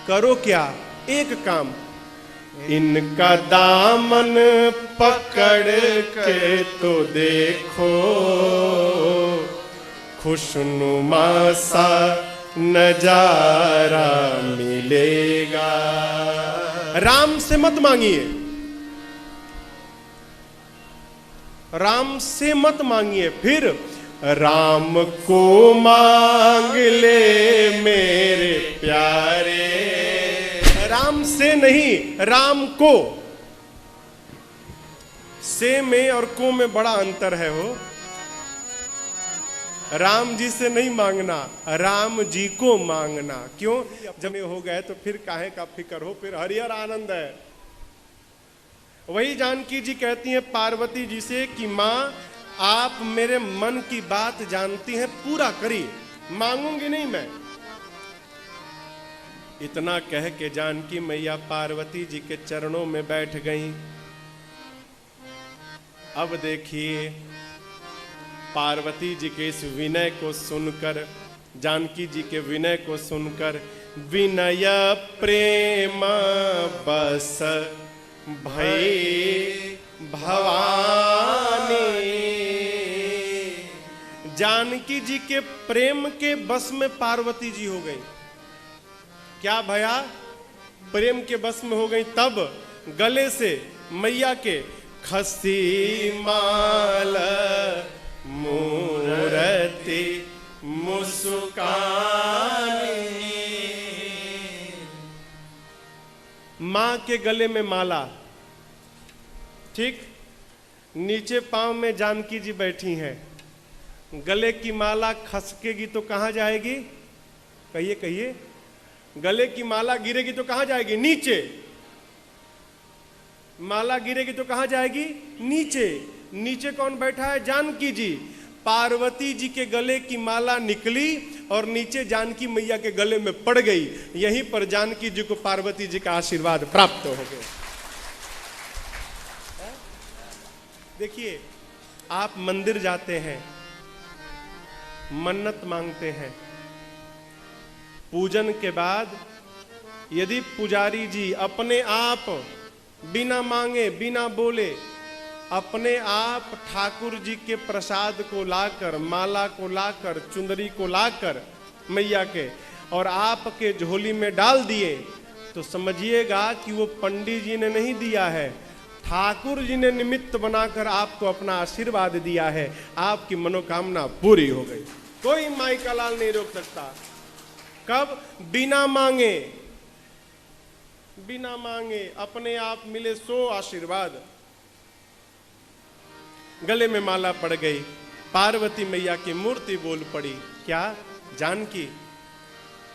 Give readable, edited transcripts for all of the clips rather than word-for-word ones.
करो क्या, एक काम, इनका दामन पकड़ के तो देखो, खुशनुमा सा नजारा मिलेगा। राम से मत मांगिए, राम से मत मांगिए, फिर राम को मांग ले मेरे प्यारे। राम से नहीं, राम को। से में और को में बड़ा अंतर है हो। राम जी से नहीं मांगना, राम जी को मांगना। क्यों? जब हो गए तो फिर काहे का फिक्र हो, फिर हरिहर आनंद है। वही जानकी जी कहती हैं पार्वती जी से कि माँ आप मेरे मन की बात जानती हैं, पूरा करिए, मांगूंगी नहीं मैं। इतना कह के जानकी मैया पार्वती जी के चरणों में बैठ गईं। अब देखिए पार्वती जी के इस विनय को सुनकर, जानकी जी के विनय को सुनकर, विनय प्रेम बस भई भवानी। जानकी जी के प्रेम के बस में पार्वती जी हो गई। क्या भया? प्रेम के बस में हो गई। तब गले से मैया के खसी माल मूरति मुस्कानी। मां के गले में माला, ठीक, नीचे पांव में जानकी जी बैठी हैं। गले की माला खसकेगी तो कहां जाएगी? कहिए कहिए। गले की माला गिरेगी तो कहां जाएगी? नीचे। माला गिरेगी तो कहां जाएगी? नीचे। नीचे कौन बैठा है? जानकी जी। पार्वती जी के गले की माला निकली और नीचे जानकी मैया के गले में पड़ गई। यहीं पर जानकी जी को पार्वती जी का आशीर्वाद प्राप्त हो गया। देखिए, आप मंदिर जाते हैं, मन्नत मांगते हैं, पूजन के बाद यदि पुजारी जी अपने आप बिना मांगे बिना बोले अपने आप ठाकुर जी के प्रसाद को लाकर, माला को लाकर, चुंदरी को लाकर मैया के और आपके झोली में डाल दिए, तो समझिएगा कि वो पंडित जी ने नहीं दिया है, ठाकुर जी ने निमित्त बनाकर आपको अपना आशीर्वाद दिया है। आपकी मनोकामना पूरी हो गई। कोई माई का लाल नहीं रोक सकता। कब? बिना मांगे। बिना मांगे अपने आप मिले सो आशीर्वाद। गले में माला पड़ गई। पार्वती मैया की मूर्ति बोल पड़ी। क्या? जानकी,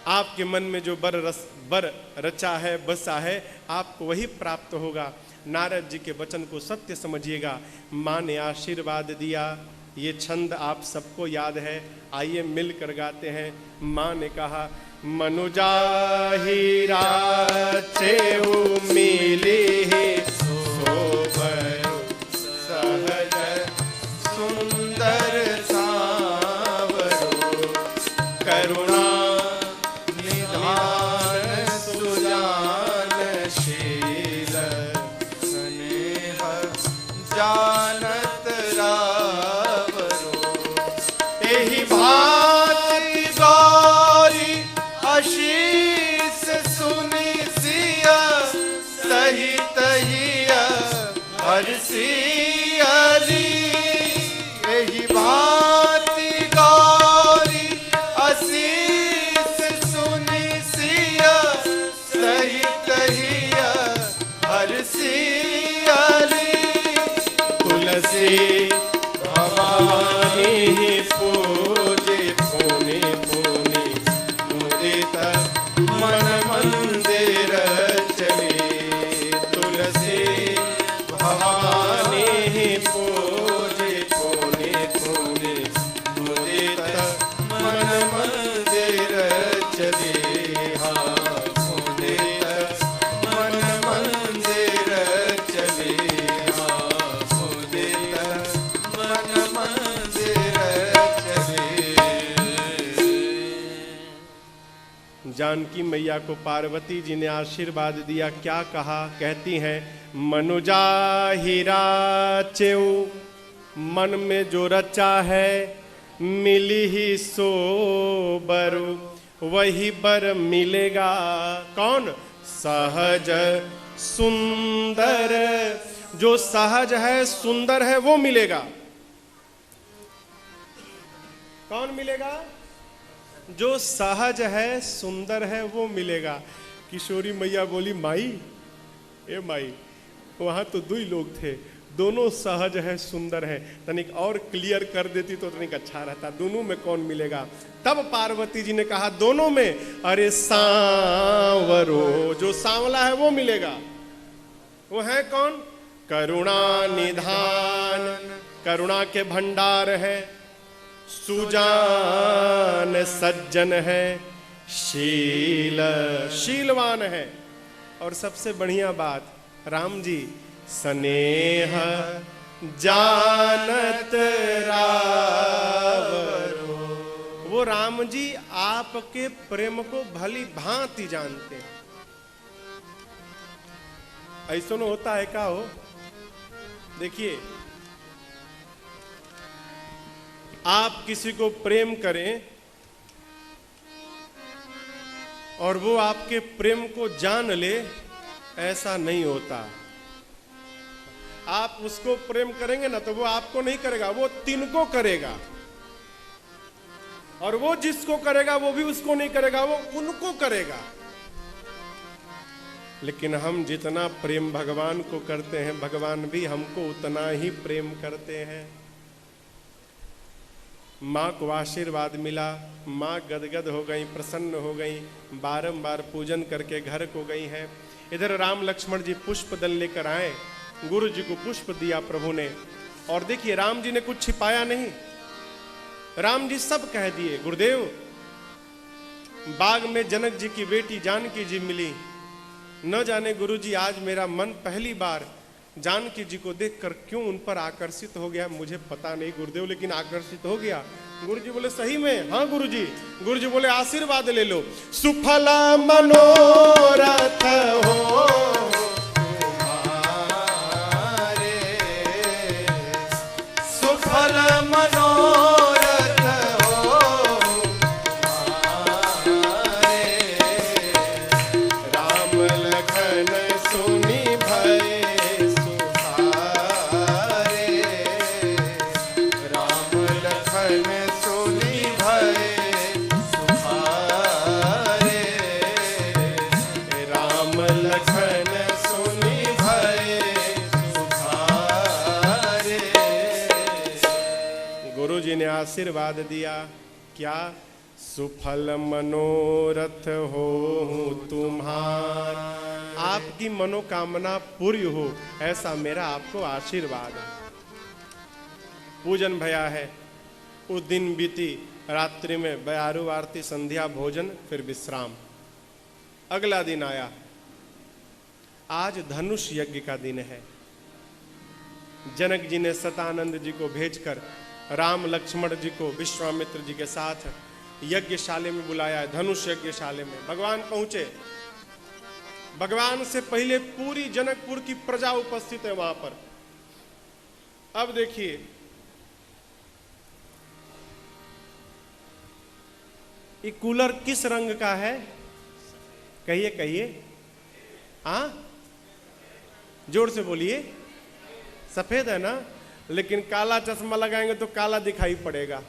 आपके मन में जो बर रचा है, बसा है, आपको वही प्राप्त होगा। नारद जी के वचन को सत्य समझिएगा। माँ ने आशीर्वाद दिया। ये छंद आप सबको याद है, आइए मिलकर गाते हैं। माँ ने कहा, मनुजा हीरा चेऊ मिली सोबर सहज सुंदर सावरो करुणा निधान सुजानशील स्नेह जानत रावरो। एहि भांति गौरी आशीष सुनि सिया सहित हिया हर्षियली। एहि भांति गौरी आशीष सुनि सिया सहित हिया हर्षियली। तुलसी भवानी पूजे पुनि पुनि मुदित मन मंदिर चले। तुलसी भवानी पूजे पुनि पुनि मुदित मन मंदिर चले। हाँ, मुदित मन मंदिर चले। हाँ, मुदित जानकी मैया को पार्वती जी ने आशीर्वाद दिया। क्या कहा? कहती हैं, मनुजा हीरा चेऊ, मन में जो रचा है मिली ही सो बरु, वही बर मिलेगा। कौन? सहज सुंदर, जो सहज है सुंदर है वो मिलेगा। कौन मिलेगा? जो सहज है सुंदर है वो मिलेगा। किशोरी मैया बोली, माई ए माई, वहां तो दो ही लोग थे, दोनों सहज है सुंदर है, तनिक और क्लियर कर देती तो तनिक अच्छा रहता, दोनों में कौन मिलेगा? तब पार्वती जी ने कहा, दोनों में, अरे सांवरो, जो सांवला है वो मिलेगा। वो है कौन? करुणा निधान, करुणा के भंडार है, सुजान सज्जन है, शीलवान है। और सबसे बढ़िया बात, राम जी स्नेह जानत रावरो, वो राम जी आपके प्रेम को भली भांति जानते हैं। ऐसा न होता है क्या हो? देखिए, आप किसी को प्रेम करें और वो आपके प्रेम को जान ले, ऐसा नहीं होता। आप उसको प्रेम करेंगे ना तो वो आपको नहीं करेगा, वो तिनको करेगा, और वो जिसको करेगा वो भी उसको नहीं करेगा, वो उनको करेगा। लेकिन हम जितना प्रेम भगवान को करते हैं, भगवान भी हमको उतना ही प्रेम करते हैं। माँ को आशीर्वाद मिला, माँ गदगद हो गई, प्रसन्न हो गई, बारंबार पूजन करके घर को गई हैं। इधर राम लक्ष्मण जी पुष्प दल लेकर आए, गुरु जी को पुष्प दिया प्रभु ने। और देखिए, राम जी ने कुछ छिपाया नहीं, राम जी सब कह दिए। गुरुदेव, बाग में जनक जी की बेटी जानकी जी मिली, न जाने गुरु जी आज मेरा मन पहली बार जानकी जी को देखकर क्यों उन पर आकर्षित हो गया, मुझे पता नहीं गुरुदेव, लेकिन आकर्षित हो गया। गुरु जी बोले, सही में? हाँ गुरु जी। गुरु जी बोले, आशीर्वाद ले लो। सुफल मनोरथ हो तुम्हारे, सुफल मनोरथ हो तुम्हारे, राम लखन सुनी भय ने आशीर्वाद दिया। क्या? सुफल मनोरथ हो तुम्हारा, आपकी मनोकामना पूरी हो, ऐसा मेरा आपको आशीर्वाद है। पूजन भया है, उस दिन बीती, रात्रि में बयारू आरती, संध्या, भोजन, फिर विश्राम। अगला दिन आया, आज धनुष यज्ञ का दिन है। जनक जी ने सतानंद जी को भेजकर राम लक्ष्मण जी को विश्वामित्र जी के साथ यज्ञशाले में बुलाया है, धनुष यज्ञशाले में। भगवान पहुंचे, भगवान से पहले पूरी जनकपुर की प्रजा उपस्थित है वहां पर। अब देखिए, ये कूलर किस रंग का है? कहिए कहिए, हाँ जोर से बोलिए। सफेद है ना, लेकिन काला चश्मा लगाएंगे तो काला दिखाई पड़ेगा,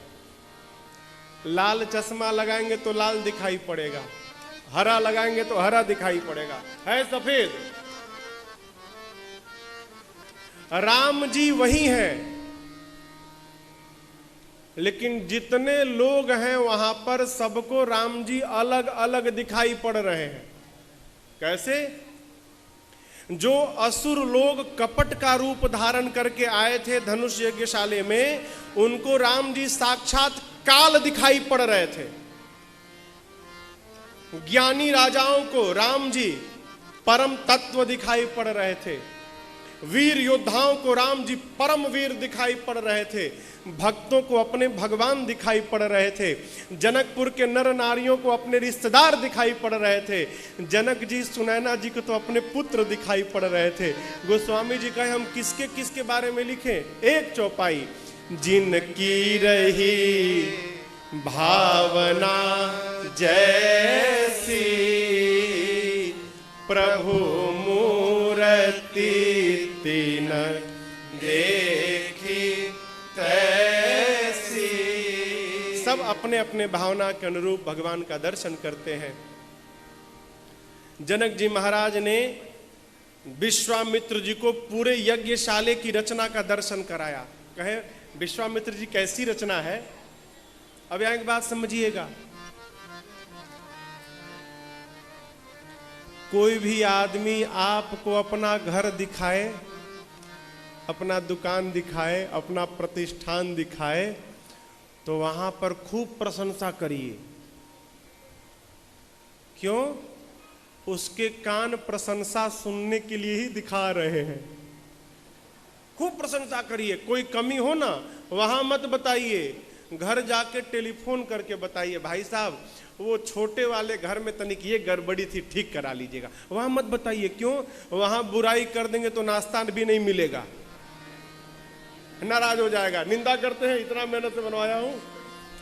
लाल चश्मा लगाएंगे तो लाल दिखाई पड़ेगा, हरा लगाएंगे तो हरा दिखाई पड़ेगा, है सफेद। राम जी वही हैं, लेकिन जितने लोग हैं वहां पर सबको राम जी अलग अलग दिखाई पड़ रहे हैं। कैसे? जो असुर लोग कपट का रूप धारण करके आए थे धनुष यज्ञशाले में, उनको राम जी साक्षात काल दिखाई पड़ रहे थे। ज्ञानी राजाओं को राम जी परम तत्व दिखाई पड़ रहे थे। वीर योद्धाओं को राम जी परम वीर दिखाई पड़ रहे थे, भक्तों को अपने भगवान दिखाई पड़ रहे थे, जनकपुर के नर नारियों को अपने रिश्तेदार दिखाई पड़ रहे थे, जनक जी सुनैना जी को तो अपने पुत्र दिखाई पड़ रहे थे। गोस्वामी जी कहे हम किसके किसके बारे में लिखें? एक चौपाई, जिनकी रही भावना जैसी प्रभु मूर्ति तीन देखी तैसी। सब अपने अपने भावना के अनुरूप भगवान का दर्शन करते हैं। जनक जी महाराज ने विश्वामित्र जी को पूरे यज्ञशाले की रचना का दर्शन कराया। कहे विश्वामित्र जी कैसी रचना है? अब यहाँ एक बात समझिएगा, कोई भी आदमी आपको अपना घर दिखाए, अपना दुकान दिखाए, अपना प्रतिष्ठान दिखाए, तो वहां पर खूब प्रशंसा करिए। क्यों? उसके कान प्रशंसा सुनने के लिए ही दिखा रहे हैं। खूब प्रशंसा करिए। कोई कमी हो ना वहां मत बताइए, घर जाके टेलीफोन करके बताइए, भाई साहब वो छोटे वाले घर में तनिक ये गड़बड़ी थी, ठीक करा लीजिएगा। वहां मत बताइए। क्यों? वहां बुराई कर देंगे तो नाश्ता भी नहीं मिलेगा, नाराज हो जाएगा, निंदा करते हैं इतना मेहनत से बनवाया हूं।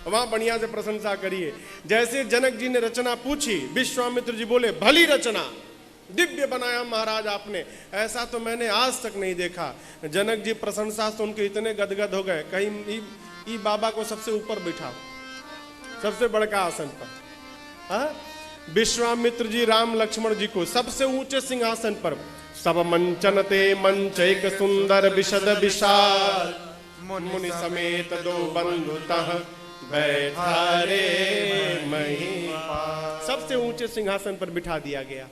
वहां बढ़िया से प्रशंसा करिए। जैसे जनक जी ने रचना पूछी, विश्वामित्र जी बोले भली रचना, दिव्य बनाया महाराज आपने, ऐसा तो मैंने आज तक नहीं देखा। जनक जी प्रशंसा सुन के इतने गदगद हो गए, कहीं ई बाबा को सबसे ऊपर बैठाओ, सबसे बड़का आसन पर। विश्वामित्र जी राम लक्ष्मण जी को सबसे ऊंचे सिंहासन पर, सब मंचन ते मंच एक सुंदर विशद विशाल, मुनि समेत दो बंधुतः बैठा रे महिपाल। सबसे ऊंचे सिंहासन पर बिठा दिया गया।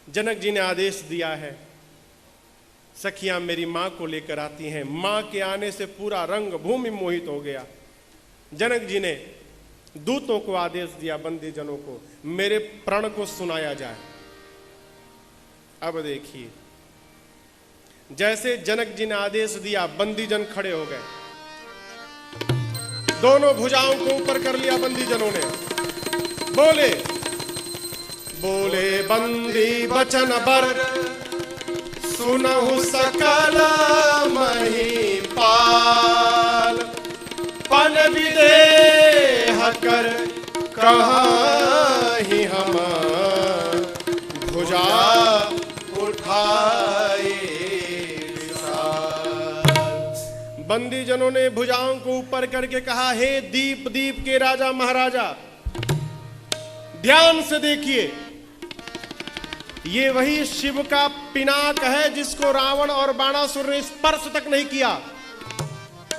जनक जी ने आदेश दिया है, सखियां मेरी मां को लेकर आती हैं। मां के आने से पूरा रंग भूमि मोहित हो गया। जनक जी ने दूतों को आदेश दिया, बंदी जनों को, मेरे प्रण को सुनाया जाए। अब देखिए, जैसे जनक जी ने आदेश दिया, बंदी जन खड़े हो गए, दोनों भुजाओं को ऊपर कर लिया बंदी जनों ने। बोले बोले बंदी बचन बर, सुनहु सकल महिपाल, पन विदेह कर कहीं हम भुजा उठाए। बंदी जनों ने भुजाओं को ऊपर करके कहा, हे दीप दीप के राजा महाराजा, ध्यान से देखिए, ये वही शिव का पिनाक है जिसको रावण और बाणासुर ने स्पर्श तक नहीं किया।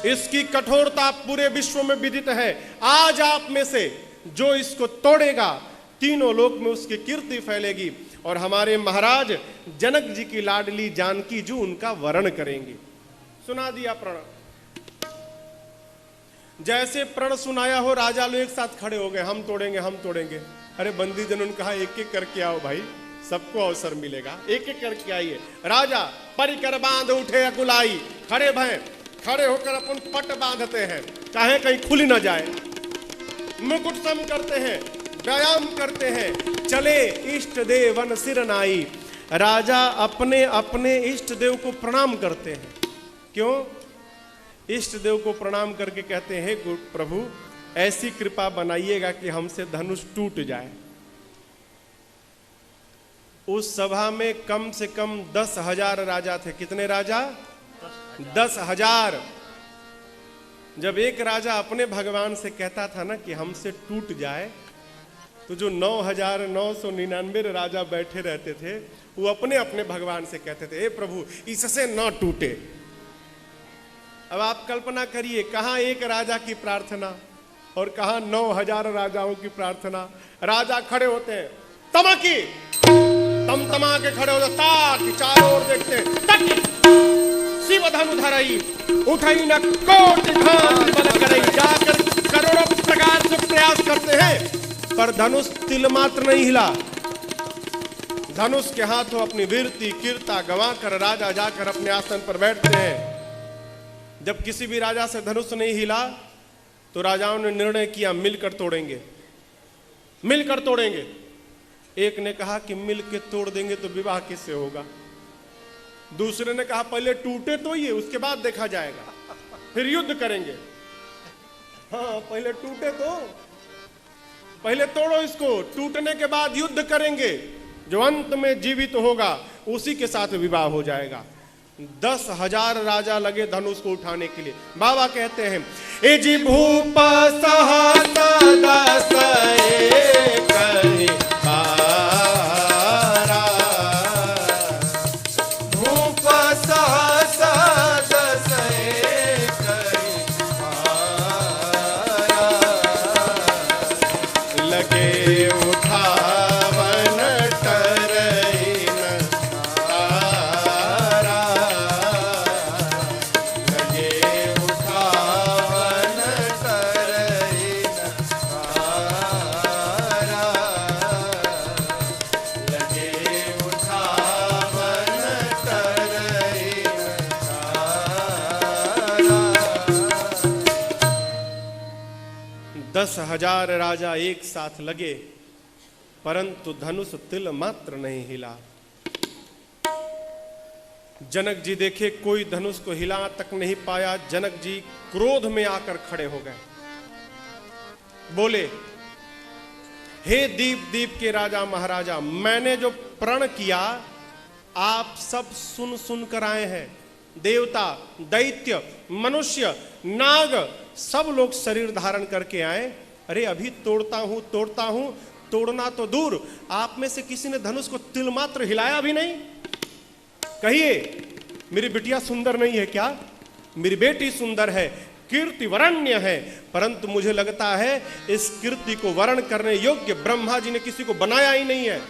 इसकी कठोरता पूरे विश्व में विदित है। आज आप में से जो इसको तोड़ेगा, तीनों लोक में उसकी कीर्ति फैलेगी और हमारे महाराज जनक जी की लाडली जानकी जी उनका वरण करेंगे। सुना दिया प्रण। जैसे प्रण सुनाया हो, राजा लोग एक साथ खड़े हो गए, हम तोड़ेंगे हम तोड़ेंगे। अरे बंदी जनों ने कहा, एक एक करके आओ भाई, सबको अवसर मिलेगा, एक एक करके आइए। राजा परिकर बांध उठे अकुलाई, खड़े भय, खड़े होकर अपन पट बांधते हैं, चाहे कहीं खुल न जाए, मुकुट सम करते हैं, व्यायाम करते हैं, चले इष्ट देवन सिर नाई। राजा अपने अपने इष्ट देव को प्रणाम करते हैं। क्यों? इष्ट देव को प्रणाम करके कहते हैं, प्रभु ऐसी कृपा बनाइएगा कि हमसे धनुष टूट जाए। उस सभा में कम से कम 10,000 राजा थे। कितने राजा? 10,000। जब एक राजा अपने भगवान से कहता था ना कि हमसे टूट जाए, तो जो 9,999 राजा बैठे रहते थे, वो अपने अपने भगवान से कहते थे, हे प्रभु इससे न टूटे। अब आप कल्पना करिए, कहां एक राजा की प्रार्थना और कहां 9,000 राजाओं की प्रार्थना। राजा खड़े होते हैं, तमकी तमा के खड़े होते, ताकि चारों ओर देखते हैं, शिव धनु धरई उठई न कोटि घात बल करई। जाकर करोड़ों प्रकार से प्रयास करते हैं, पर धनुष तिल मात्र नहीं हिला। धनुष के हाथों अपनी वीरती कीर्ता गंवाकर राजा जाकर अपने आसन पर बैठते हैं। जब किसी भी राजा से धनुष नहीं हिला तो राजाओं ने निर्णय किया मिलकर तोड़ेंगे, मिलकर तोड़ेंगे। एक ने कहा कि मिल के तोड़ देंगे तो विवाह किससे होगा। दूसरे ने कहा पहले टूटे तो ये, उसके बाद देखा जाएगा, फिर युद्ध करेंगे। हाँ, पहले टूटे तो, पहले तोड़ो इसको, टूटने के बाद युद्ध करेंगे। जो अंत में जीवित होगा उसी के साथ विवाह हो जाएगा। 10,000 राजा लगे धनुष को उठाने के लिए। बाबा कहते हैं ए जी भूप सहसा दस एक हारा, भूप सहसा दस एक हारा, लगे उठावन टरइन तारा, लगे उठावन टरइन तारा, लगे उठावन टरइन तारा। 10,000 राजा एक साथ लगे परंतु धनुष तिल मात्र नहीं हिला। जनक जी देखे कोई धनुष को हिला तक नहीं पाया। जनक जी क्रोध में आकर खड़े हो गए, बोले हे दीप दीप के राजा महाराजा, मैंने जो प्रण किया आप सब सुन सुन कर आए हैं। देवता दैत्य मनुष्य नाग सब लोग शरीर धारण करके आए। अरे अभी तोड़ता हूं तोड़ता हूं, तोड़ना तो दूर, आप में से किसी ने धनुष को तिल मात्र हिलाया भी नहीं। कहिए मेरी बिटिया सुंदर नहीं है क्या? मेरी बेटी सुंदर है, कीर्ति वरण्य है, परंतु मुझे लगता है इस कीर्ति को वर्ण करने योग्य ब्रह्मा जी ने किसी को बनाया ही नहीं है।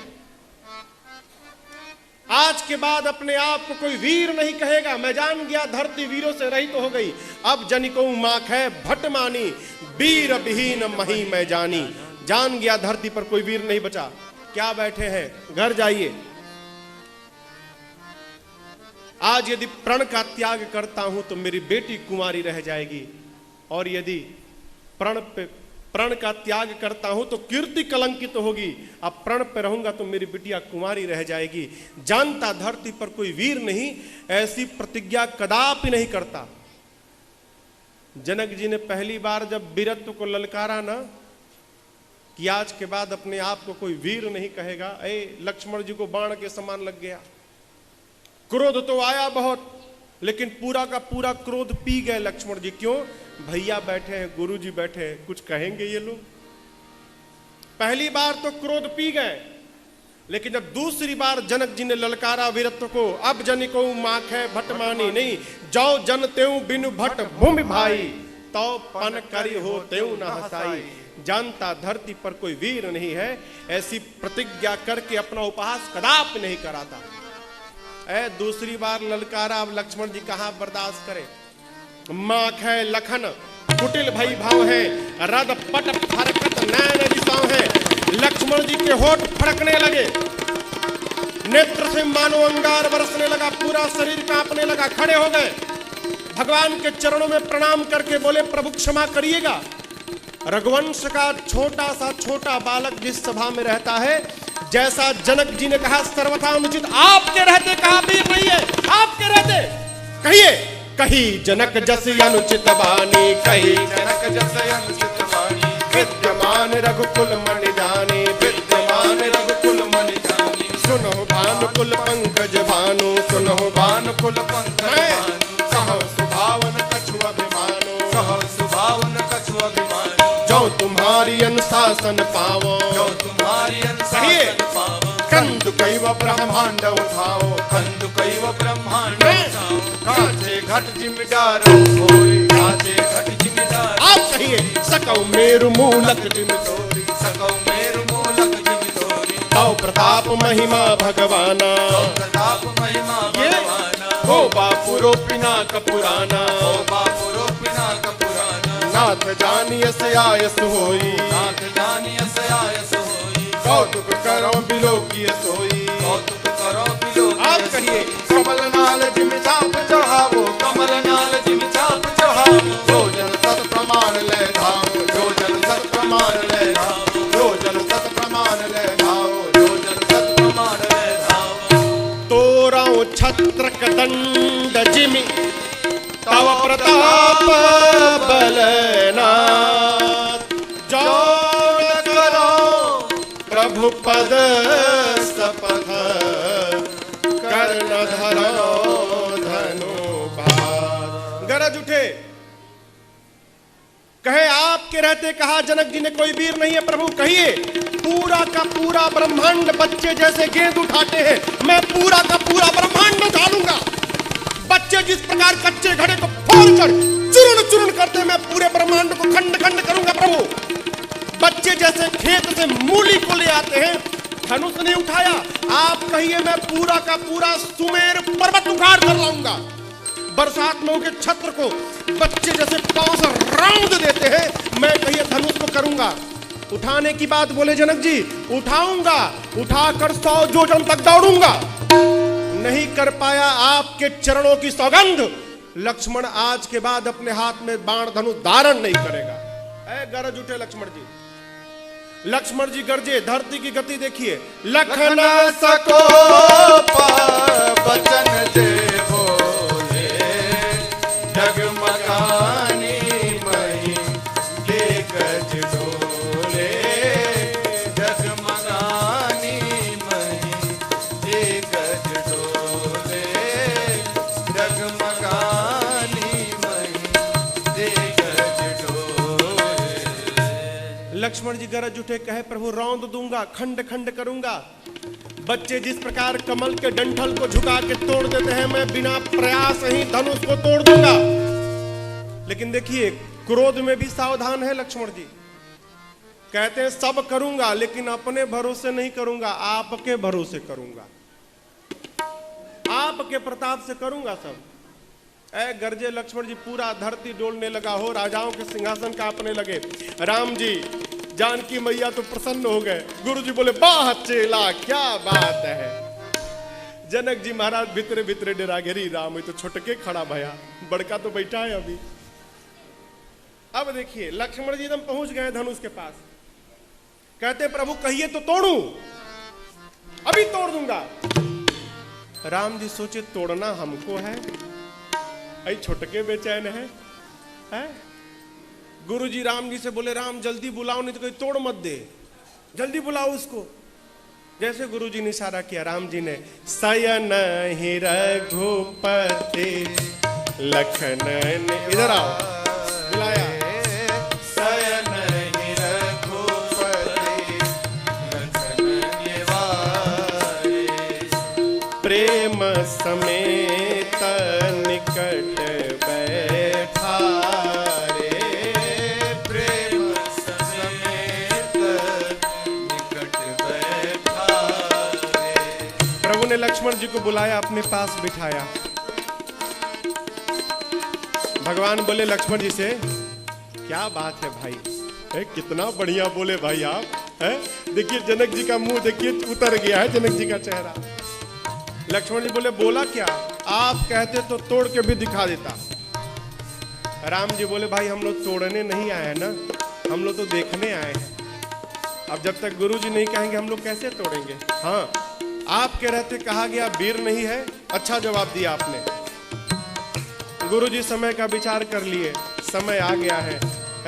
आज के बाद अपने आप को कोई वीर नहीं कहेगा। मैं जान गया धरती वीरों से रहित हो गई। अब जनिको माख है भट मानी, वीर विहीन मही मैं जानी। जान गया धरती पर कोई वीर नहीं बचा। क्या बैठे हैं, घर जाइए। आज यदि प्रण का त्याग करता हूं तो मेरी बेटी कुंवारी रह जाएगी, और यदि प्रण का त्याग करता हूं तो कीर्ति कलंकित तो होगी। अब प्रण पे रहूंगा तो मेरी बिटिया कुंवारी रह जाएगी। जानता धरती पर कोई वीर नहीं ऐसी प्रतिज्ञा कदापि नहीं करता। जनक जी ने पहली बार जब वीरत्व को ललकारा ना कि आज के बाद अपने आप को कोई वीर नहीं कहेगा, लक्ष्मण जी को बाण के समान लग गया। क्रोध तो आया बहुत, लेकिन पूरा का पूरा क्रोध पी गए लक्ष्मण जी। क्यों? भैया बैठे हैं, गुरु जी बैठे हैं, कुछ कहेंगे ये लोग। पहली बार तो क्रोध पी गए, लेकिन जब दूसरी बार जनक जी ने ललकारा वीरत्व को, अब जनिको माख है भट मानी नहीं, जाओ जन तेऊ बिनु भट भूमि भाई, तो पन करी हो तेऊ न हसाई। जानता धरती पर कोई वीर नहीं है ऐसी प्रतिज्ञा करके अपना उपहास कदापि नहीं कराता। दूसरी बार ललकारा, अब लक्ष्मण जी कहां बर्दाश्त करे। माख है लखन कुटिल भई भाव है, रद पट फरकत नैन दिशाओं है। लक्ष्मण जी के होठ फड़कने लगे, नेत्र से मानो अंगार बरसने लगा, पूरा शरीर कांपने लगा। खड़े हो गए, भगवान के चरणों में प्रणाम करके बोले प्रभु क्षमा करिएगा। रघुवंश का छोटा सा छोटा बालक जिस सभा में रहता है, जैसा जनक जी ने कहा सर्वथा अनुचित, आपके रहते कहा वीर नहीं है, आपके रहते कहिए कही जनक जस अनुचित बानी, कही जनक जस अनुचित बानी। विद्यमान रघुकुल मन जानी, विद्यमान रघुकुल मन जानी। सुनो भानुकुल पंकज भानु, सुनो भानुकुल पंकज भानु। कहो सुभावन कछु अभिमानो, कहो सुभावन कछु अभिमानो। जो तुम्हारी अनुशासन पावो, जो तुम्हारी अनुशासन पावो। कंदु कैव ब्रह्मांड उठाओ, कंदु कैव ब्रह्मांड उठाओ। काचे घट जिमिदार होई, काचे घट जिमिदार। आप कहिए सकौ मेरु मूलक जिम तोरी, सकौ मेरु मूलक जिम तोरी। तौ प्रताप महिमा भगवाना, तौ प्रताप महिमा भगवाना। हो बापुरो पिनाक पुराना, हो बापुरो पिनाक पुराना। नाथ जानियस आयस होई, नाथ जानियस आयस होई। कौतुक करो बिलोकिय सोई, कौतुक करो बिलो आप कहिए। कमल नाल जिम छाप चढ़ावो कमल नाल जिम छाप चढ़ावो जो जन सत प्रमाण ले धावो जो जन सत प्रमाण ले धावो जो जन सत प्रमाण ले धावो जो जन सत प्रमाण ले धावो तोराओ छत्र कदंड जिमि तव प्रताप बलनाथ जो करो प्रभु पद सपथ कर्ण धरो धनु भार। गरज उठे कहे आपके रहते कहा जनक जी ने कोई वीर नहीं है प्रभु कहिए पूरा का पूरा ब्रह्मांड बच्चे जैसे गेंद उठाते हैं मैं पूरा का पूरा ब्रह्मांड उठा लूंगा। बच्चे जिस प्रकार कच्चे घड़े को फोड़कर चूर्ण चूर्ण करते मैं पूरे ब्रह्मांड को खंड खंड करूंगा प्रभु। बच्चे जैसे खेत से मूली को ले आते हैं धनुष ने उठाया आप कहिए मैं पूरा का पूरा सुमेर पर्वत उखाड़ कर लाऊंगा। बरसात में उनके छत्र को बच्चे जैसे पांव से रौंद देते हैं मैं कहिए धनुष को करूंगा। उठाने की बात बोले जनक जी उठाऊंगा उठाकर 100 योजन तक दौड़ूंगा। नहीं कर पाया आपके चरणों की सौगंध लक्ष्मण आज के बाद अपने हाथ में बाण धनुष धारण नहीं करेगा। ऐ गरज उठे लक्ष्मण जी गरजे धरती की गति देखिए लखन सको बचन दे बोले जगमगानी मई के गज डोले जगमगानी मई के गज डोले जगमगानी मई के गज डोले। लक्ष्मण जी गरज उठे कहे प्रभु रौंद दूंगा खंड खंड करूंगा। बच्चे जिस प्रकार कमल के डंठल को झुका के तोड़ देते हैं मैं बिना प्रयास ही धनुष को तोड़ दूंगा। लेकिन देखिए क्रोध में भी सावधान है लक्ष्मण जी कहते हैं सब करूंगा लेकिन अपने भरोसे नहीं करूंगा आपके भरोसे करूंगा आपके प्रताप से करूंगा सब। ऐ गरजे लक्ष्मण जी पूरा धरती डोलने लगा हो राजाओं के सिंहासन कांपने लगे। राम जी जानकी मैया तो प्रसन्न हो गए। गुरु जी बोले वाह चेला क्या बात है। जनक जी महाराज भितरे भितरे डेरा घेरी राम तो छुटके खड़ा भया बड़का तो बैठा है अभी। अब देखिए लक्ष्मण जी एकदम पहुंच गए धनुष के पास कहते प्रभु कहिए तो तोड़ू अभी तोड़ दूंगा। राम जी सोचे तोड़ना हमको है ऐ छोटके बेचैन है? गुरु जी राम जी से बोले राम जल्दी बुलाओ नहीं तो कोई तोड़ मत दे जल्दी बुलाओ उसको। जैसे गुरु जी ने इशारा किया राम जी ने सयन ही रघुपति लखन ने इधर आओ बुलाया सयन ही रघुपति लखन निवारे प्रेम समेत निकट बैठा रे प्रेम समेत निकट बैठा रे। प्रभु ने लक्ष्मण जी को बुलाया अपने पास बिठाया। भगवान बोले लक्ष्मण जी से क्या बात है भाई कितना बढ़िया बोले भाई आप देखिए जनक जी का मुंह देखिए उतर गया है जनक जी का चेहरा। लक्ष्मण जी बोले बोला क्या आप कहते तो तोड़ के भी दिखा देता। राम जी बोले भाई हम लोग तोड़ने नहीं आए ना हम लोग तो देखने आए हैं। अब जब तक गुरु जी नहीं कहेंगे हम लोग कैसे तोड़ेंगे। हाँ आपके रहते कहा गया वीर नहीं है अच्छा जवाब दिया आपने। गुरु जी समय का विचार कर लिए समय आ गया है।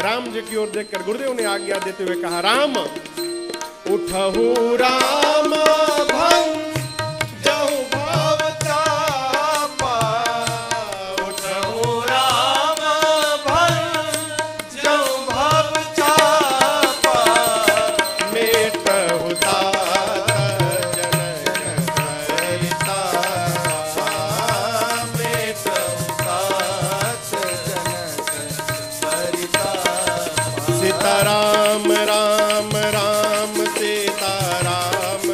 राम जी की ओर देखकर गुरुदेव ने आज्ञा देते हुए कहा राम उठहु राम भंग जहु भाव चापा उठहु राम भंग जहु भाव चापा मेटहु तात जनक सरिता मेटहु तात जनक सरिता सीताराम राम राम सीताराम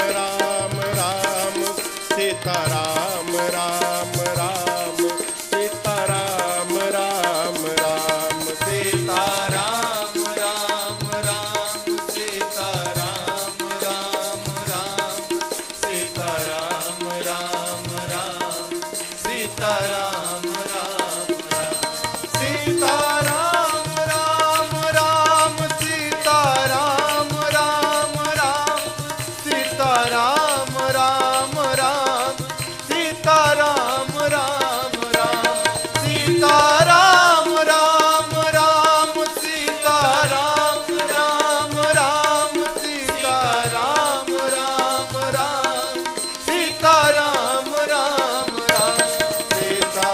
राम राम राम सीता राम राम राम सीता राम राम राम सीता राम राम राम सीता राम राम राम सीता राम राम राम सीता राम राम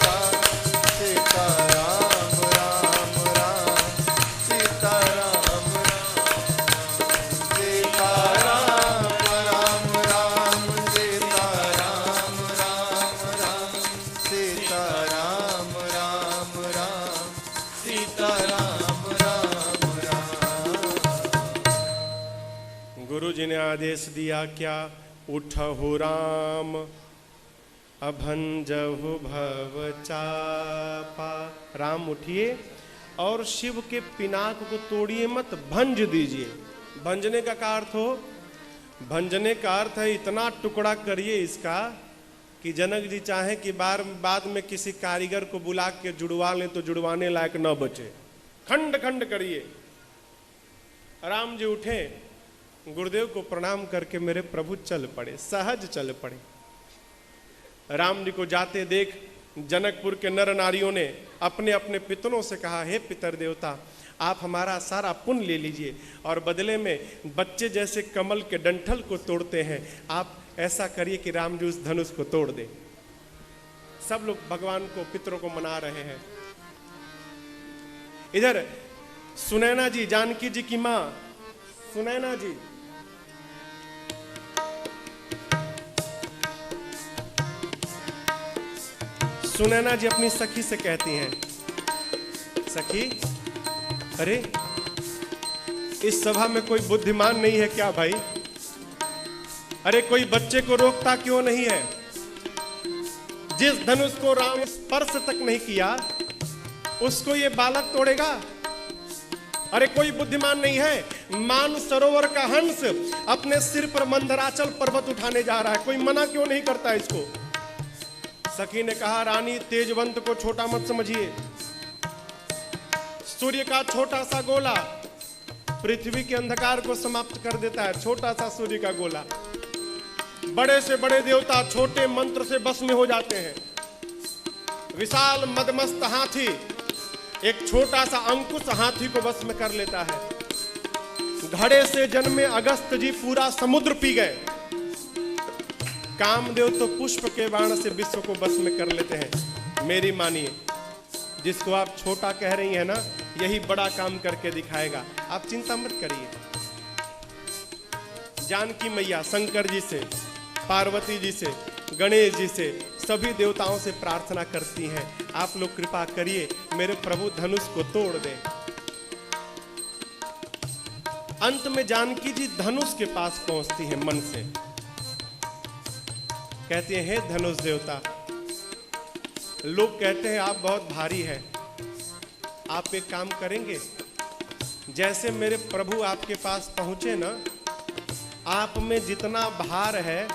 राम सीता राम राम राम सीता राम राम राम सीता राम सीता राम राम राम सीता राम राम राम। गुरु जी ने आदेश दिया क्या? उठहु राम अभंजहु भव चापा। राम उठिए और शिव के पिनाक को तोड़िए मत, भंज दीजिए। भंजने का क्या अर्थ हो? भंजने का अर्थ है इतना टुकड़ा करिए इसका कि जनक जी चाहे कि बाद में किसी कारीगर को बुला के जुड़वा लें तो जुड़वाने लायक न बचे। खंड खंड करिए। राम जी उठे, गुरुदेव को प्रणाम करके मेरे प्रभु चल पड़े, सहज चल पड़े। राम जी को जाते देख जनकपुर के नर नारियों ने अपने अपने पितरों से कहा, हे पितर देवता, आप हमारा सारा पुण्य ले लीजिए और बदले में बच्चे जैसे कमल के डंठल को तोड़ते हैं, आप ऐसा करिए कि राम जी उस धनुष को तोड़ दे। सब लोग भगवान को, पितरों को मना रहे हैं। इधर सुनैना जी, जानकी जी की मां सुनैना जी, सुनैना जी अपनी सखी से कहती हैं, सखी, अरे इस सभा में कोई बुद्धिमान नहीं है क्या भाई? अरे कोई बच्चे को रोकता क्यों नहीं है? जिस धनुष को राम स्पर्श तक नहीं किया उसको ये बालक तोड़ेगा? अरे कोई बुद्धिमान नहीं है? मान सरोवर का हंस अपने सिर पर मंदराचल पर्वत उठाने जा रहा है, कोई मना क्यों नहीं करता इसको? सखी ने कहा, रानी, तेजवंत को छोटा मत समझिए। सूर्य का छोटा सा गोला पृथ्वी के अंधकार को समाप्त कर देता है। छोटा सा सूर्य का गोला, बड़े से बड़े देवता छोटे मंत्र से बस में हो जाते हैं। विशाल मदमस्त हाथी एक छोटा सा अंकुश हाथी को बस में कर लेता है। घड़े से जन्मे अगस्त जी पूरा समुद्र पी गए। कामदेव तो पुष्प के बाण से विश्व को बस में कर लेते हैं। मेरी मानिए, जिसको आप छोटा कह रही हैं ना, यही बड़ा काम करके दिखाएगा, आप चिंता मत करिए। जानकी मैया शंकर जी से, पार्वती जी से, गणेश जी से, सभी देवताओं से प्रार्थना करती हैं, आप लोग कृपा करिए मेरे प्रभु धनुष को तोड़ दें। अंत में जानकी जी धनुष के पास पहुंचती हैं मन से, कहती हैं, हे धनुष देवता, लोग कहते हैं आप बहुत भारी है, आप एक काम करेंगे? जैसे मेरे प्रभु आपके पास पहुंचे ना, आप में जितना भार है,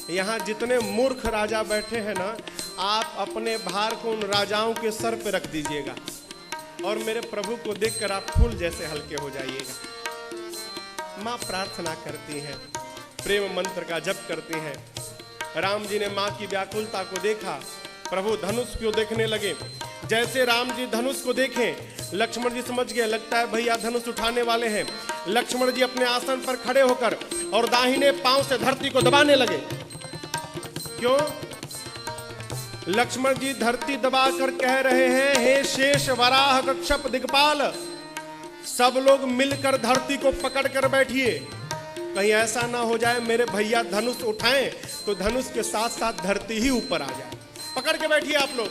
यहाँ जितने मूर्ख राजा बैठे हैं ना, आप अपने भार को उन राजाओं के सर पे रख दीजिएगा और मेरे प्रभु को देखकर आप फूल जैसे हल्के हो जाइएगा। माँ प्रार्थना करती हैं, प्रेम मंत्र का जप करती हैं। राम जी ने माँ की व्याकुलता को देखा, प्रभु धनुष को देखने लगे। जैसे राम जी धनुष को देखें, लक्ष्मण जी समझ गए, लगता है भैया धनुष उठाने वाले हैं। लक्ष्मण जी अपने आसन पर खड़े होकर और दाहिने पांव से धरती को दबाने लगे। क्यों? लक्ष्मण जी धरती दबाकर कह रहे हैं, हे शेष वराह कक्षप दिग्पाल, सब लोग मिलकर धरती को पकड़ कर बैठिए। कहीं ऐसा ना हो जाए मेरे भैया धनुष उठाएं तो धनुष के साथ साथ धरती ही ऊपर आ जाए। पकड़ के बैठिए आप लोग।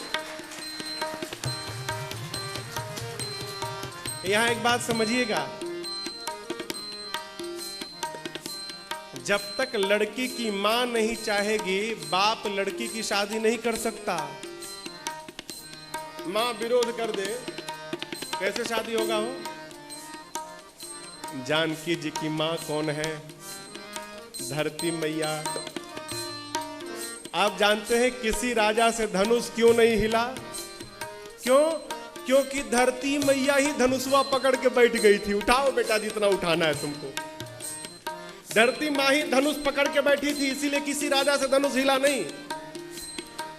यहां एक बात समझिएगा, जब तक लड़की की मां नहीं चाहेगी, बाप लड़की की शादी नहीं कर सकता। मां विरोध कर दे, कैसे शादी होगा हो? जानकी जी की मां कौन है? धरती मैया। आप जानते हैं किसी राजा से धनुष क्यों नहीं हिला? क्यों? क्योंकि धरती मैया ही धनुषवा पकड़ के बैठ गई थी। उठाओ बेटा जितना उठाना है तुमको। धरती माँ ही धनुष पकड़ के बैठी थी, इसीलिए किसी राजा से धनुष हिला नहीं।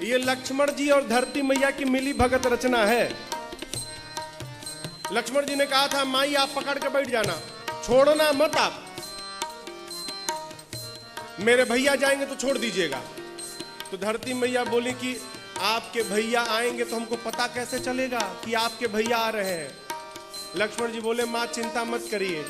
ये लक्ष्मण जी और धरती मैया की मिली भगत रचना है। लक्ष्मण जी ने कहा था माई आप पकड़ के बैठ जाना, छोड़ना मत आप, मेरे भैया जाएंगे तो छोड़ दीजिएगा। तो धरती मैया बोली कि आपके भैया आएंगे तो हमको पता कैसे चलेगा कि आपके भैया आ रहे हैं। लक्ष्मण जी बोले माँ चिंता मत करिए,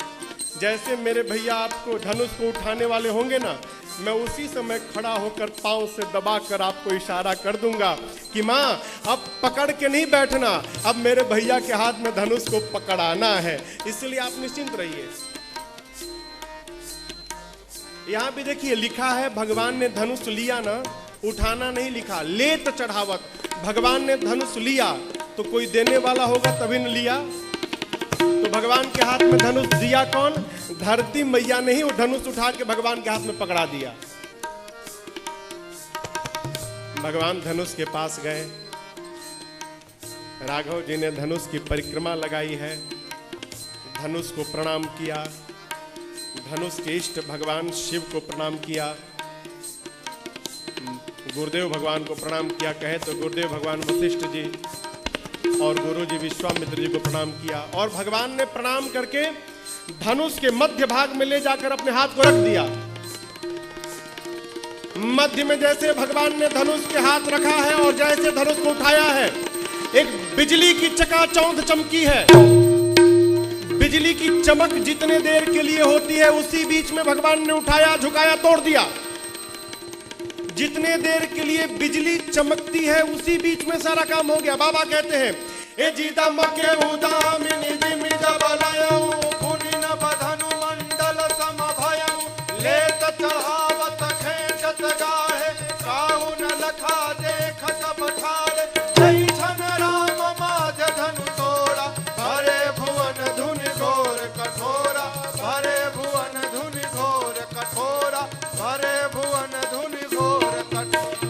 जैसे मेरे भैया आपको धनुष को उठाने वाले होंगे ना, मैं उसी समय खड़ा होकर पांव से दबाकर आपको इशारा कर दूंगा कि माँ अब पकड़ के नहीं बैठना, अब मेरे भैया के हाथ में धनुष को पकड़ाना है, इसलिए आप निश्चिंत रहिए। यहां भी देखिए लिखा है भगवान ने धनुष लिया ना, उठाना नहीं लिखा, लेत चढ़ावत। भगवान ने धनुष लिया तो कोई देने वाला होगा तभी न लिया। तो भगवान के हाथ में धनुष दिया कौन? धरती मैया ने ही वो धनुष उठा के भगवान के हाथ में पकड़ा दिया। भगवान धनुष के पास गए, राघव जी ने धनुष की परिक्रमा लगाई है, धनुष को प्रणाम किया, धनुष के इष्ट भगवान शिव को प्रणाम किया, गुरुदेव भगवान को प्रणाम किया, कहे तो गुरुदेव भगवान वशिष्ठ जी और गुरु जी विश्वामित्र जी को प्रणाम किया। और भगवान ने प्रणाम करके धनुष के मध्य भाग में ले जाकर अपने हाथ को रख दिया। मध्य में जैसे भगवान ने धनुष के हाथ रखा है और जैसे धनुष को उठाया है, एक बिजली की चकाचौंध चमकी है। बिजली की चमक जितने देर के लिए होती है उसी बीच में भगवान ने उठाया, झुकाया, तोड़ दिया। जितने देर के लिए बिजली चमकती है उसी बीच में सारा काम हो गया। बाबा कहते हैं ए जीता मके उदामिनी दिमिद बलयऊ खुनिन बधनु मंडल समभयऊ लेत चढ़ावत खेचत गाहे काहुन लखा देखत बठारे जय छन राम माज धनु तोड़ा भरे भुवन धुनि घोर कठोरा भरे भुवन धुनि घोर कठोरा भरे भुवन धुनि घोर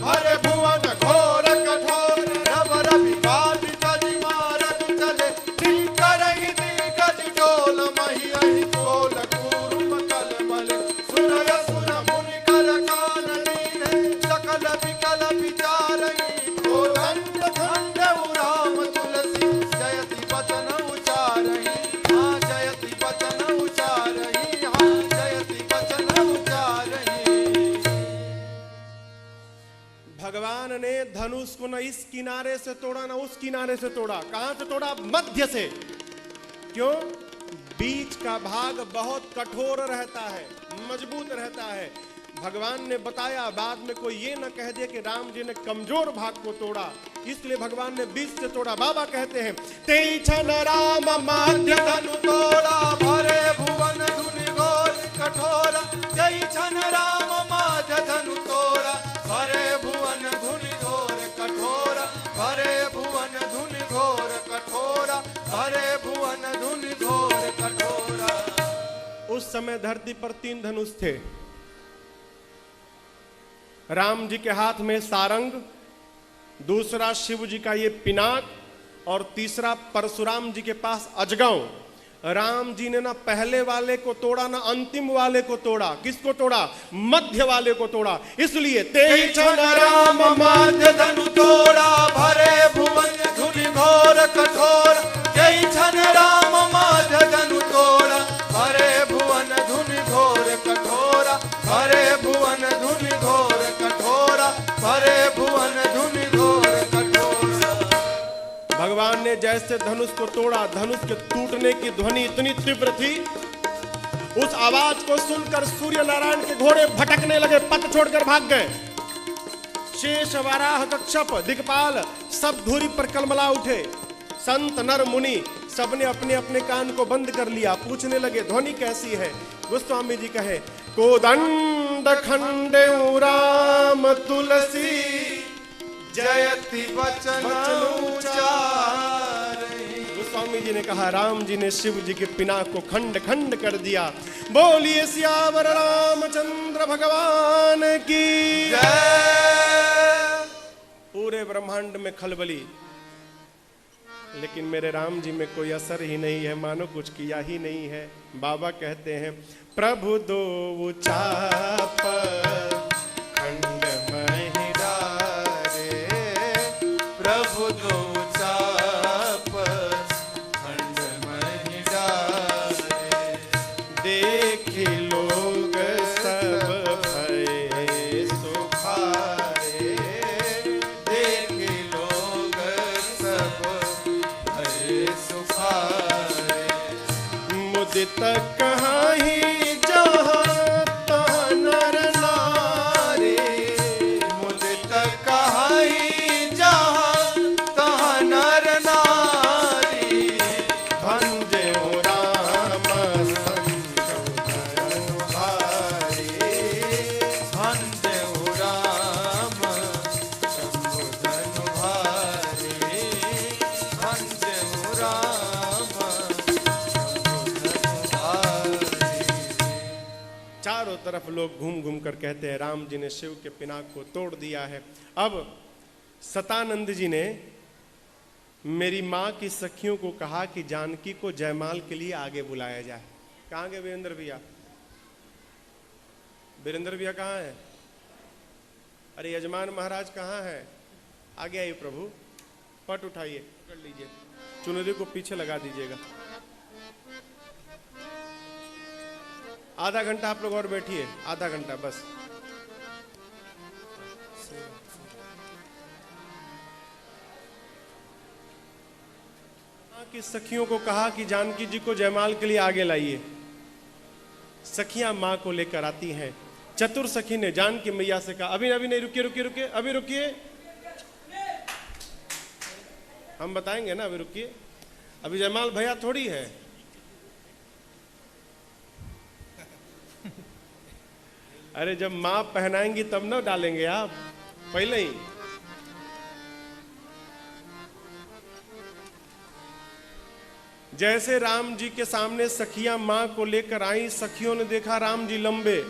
हरे भुवन घोर कठोर रब रवि काट तजि मारत चले दिनकर ही दिनकर डोल मही अहि कोल कूर्म कलमल सुरय सुर मुनि कर कान लीने सकल विकल विचारहि कोदंड खंड राम तुलसी जयति वचन उचारहि हाँ जयति वचन उचारहि हाँ जयति वचन उचारहि। भगवान ने धनुष को न इस किनारे से तोड़ा न उस किनारे से तोड़ा। कहां से तोड़ा? मध्य से। क्यों? बीच का भाग बहुत कठोर रहता है, मजबूत रहता है। भगवान ने बताया, बाद में कोई ये न कह दे कि राम जी ने कमजोर भाग को तोड़ा, इसलिए भगवान ने बीच से तोड़ा। बाबा कहते हैं तेई छन राम माध्य धनु तोड़ा भरे भुवन धुनि घोर कठोरा तेई छन राम माध्य धनु तोड़ा भरे भुवन धुनि घोर कठोरा भरे भुवन धुनि घोर कठोरा भरे भुवन धुनि घोर कठोरा। उस समय धरती पर 3 धनुष थे। राम जी के हाथ में सारंग, दूसरा शिव जी का ये पिनाक और तीसरा परशुराम जी के पास अजगव। राम जी ने ना पहले वाले को तोड़ा ना अंतिम वाले को तोड़ा। किसको तोड़ा? मध्य वाले को तोड़ा। इसलिए तेई छन राम माध्य धनु तोड़ा भरे भुवन धुनि घोर कठोर तेई छन राम माध्य धनु तोड़ा भरे भुवन धुनि घोर कठोरा भरे भुवन धुनि घोर कठोरा भरे भुवन धुनि घोर कठोरा। भगवान ने जैसे धनुष को तोड़ा, धनुष के टूटने की ध्वनि इतनी तीव्र थी, उस आवाज को सुनकर सूर्य नारायण के घोड़े भटकने लगे, पथ छोड़कर भाग गए। शेष वराह कच्छप दिक्पाल सब धूरी पर कलमला उठे। संत नर मुनि सबने अपने अपने कान को बंद कर लिया, पूछने लगे ध्वनि कैसी है। गोस्वामी जी कहे कोदंड खंडे राम तुलसी जयति वचन उचारहि। गोस्वामी जी ने कहा राम जी ने शिव जी के पिनाक को खंड खंड कर दिया। बोलिए सियावर रामचंद्र भगवान की जय। पूरे ब्रह्मांड में खलबली। लेकिन मेरे राम जी में कोई असर ही नहीं है, मानो कुछ किया ही नहीं है। बाबा कहते हैं प्रभु दो चाप खंड महिरारे, प्रभु दो चाप खंड महिरारे, देखी लोग सब भय सुखारे, देखी लोग सब भय सुखारे, मुदित कहाँ ही जहाँ तहाँ नर नारी, मुदित कहाई जहाँ तहाँ नर नारी, भंजे राम संशोधन भारी, भंजे राम संशोधन भारी, भंजे राम संशोधन भारी। चारों तरफ लोग घूम घूम कर कहते हैं राम जी ने शिव के पिनाक को तोड़ दिया है। अब सतानंद जी ने मेरी माँ की सखियों को कहा कि जानकी को जयमाल के लिए आगे बुलाया जाए। कहाँ गए वीरेंद्र भैया? वीरेंद्र भैया कहाँ है? अरे यजमान महाराज कहाँ है? आगे आइए प्रभु, पट उठाइए, पकड़ लीजिए, चुनरी को पीछे लगा दीजिएगा। आधा घंटा आप लोग और बैठिए, आधा घंटा बस। कि सखियों को कहा कि जानकी जी को जयमाल के लिए आगे लाइए। सखियां मां को लेकर आती हैं। चतुर सखी ने जानकी मैया से कहा अभी अभी नहीं, रुकिए रुकिए रुकिए, अभी रुकिए, हम बताएंगे ना, अभी रुकिए, अभी जयमाल भैया थोड़ी है। अरे जब मां पहनाएंगी तब ना डालेंगे आप, पहले ही। जैसे राम जी के सामने सखियां मां को लेकर आई, सखियों ने देखा राम जी लंबे